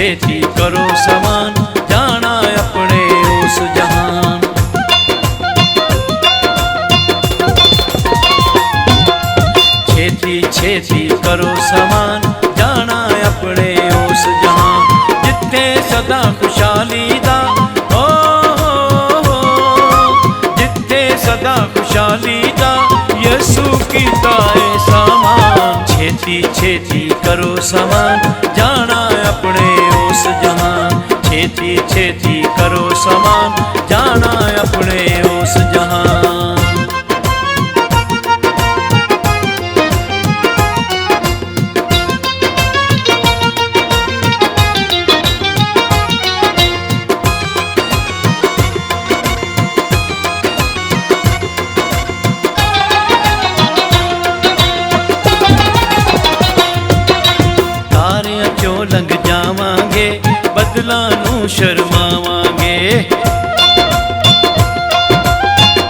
छेती करो समान, जाना अपने उस जहान। छेती छेती करो समान, जाना अपने उस जहान, जिथे सदा खुशहाली दा जिथे सदा खुशहाली दा यसू कीता है सामान। छेती छेती करो समान, जाना अपने उस जहान। छेती छेती करो समान, जाना अपने उस जहान। लंघ जावांगे बदला नू शर्मावांगे,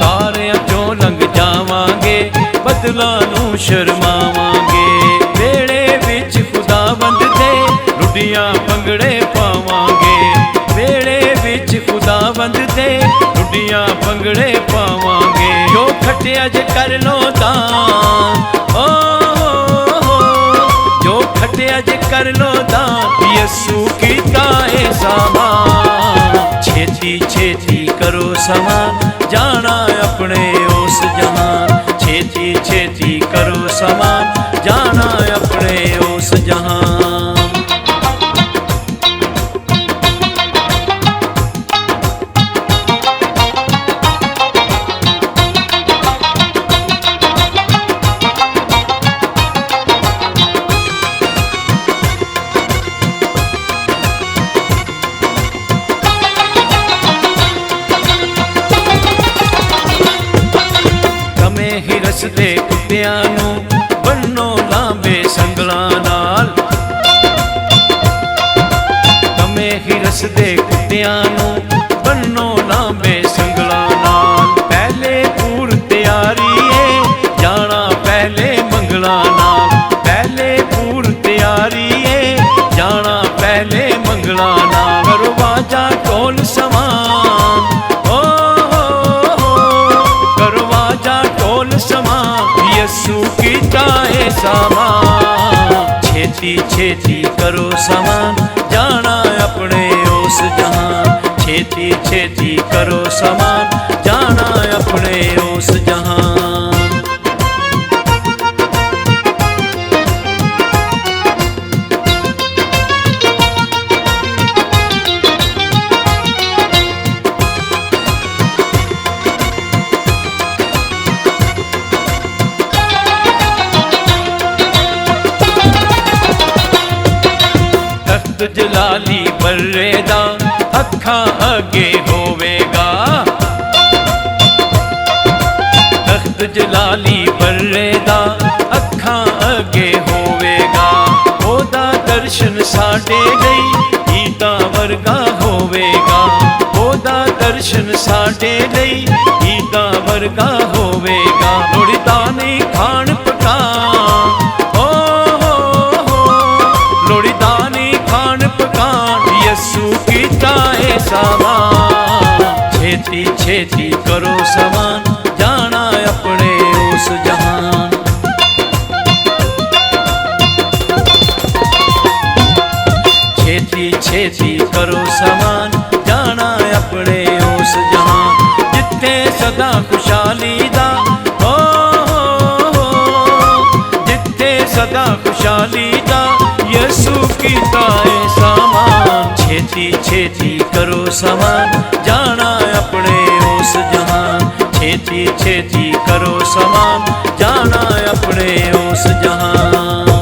तारियां चों लंघ जावांगे बदला नू शर्मावांगे। वेड़े विच खुदावंद दे रुडियां पंगड़े पावांगे, वेड़े विच खुदावंद दे रुडियां पंगड़े पावांगे। जो खटिया जे कर लो दान, जो खटिया जे कर लो दान, यसू कीता है सामान। छेती छेती करो समान, जाना अपने उस जहान। छेती छेती करो समान, जाना अपने उस जहान। हिरस दे कुत्तियां नू बन्नो लांबे संगलां नाल, तमे हिरस दे कुत्तियां नू बन्नो लांबे संगलां नाल। पहले पूर तैयारी है, जाना पहले मंगला नाल। पहले पूर तैयारी है, जाना पहले मंगला नाल। करो बाजा ढोल समान, यसू कीता है सामान। छेती छेती करो समान, जाना अपने उस जहान। छेती छेती करो समान, जाना अपने उस जहान। जलाली बर्रेदा अखा अगे होवेगा, तख्त जलाली बर्रेदा अखा अगे होवेगा। ओदा दर्शन साडे लई गीता वर्गा होवेगा, ओदा दर्शन साडे लई गीता वर्गा होवेगा। लोड़दा नहीं खान पकान, लोड़दा यसू कीता है सामान। छेती छेती करो समान, जाना अपने उस जहान। छेती छेती करो समान, जाना अपने उस जहान, जिथे सदा खुशहाली दा जिथे सदा खुशहाली दा यसू कीता है सामान। छेती छेती करो समान, जाना अपने उस जहान। छेती छेती करो समान, जाना अपने उस जहान।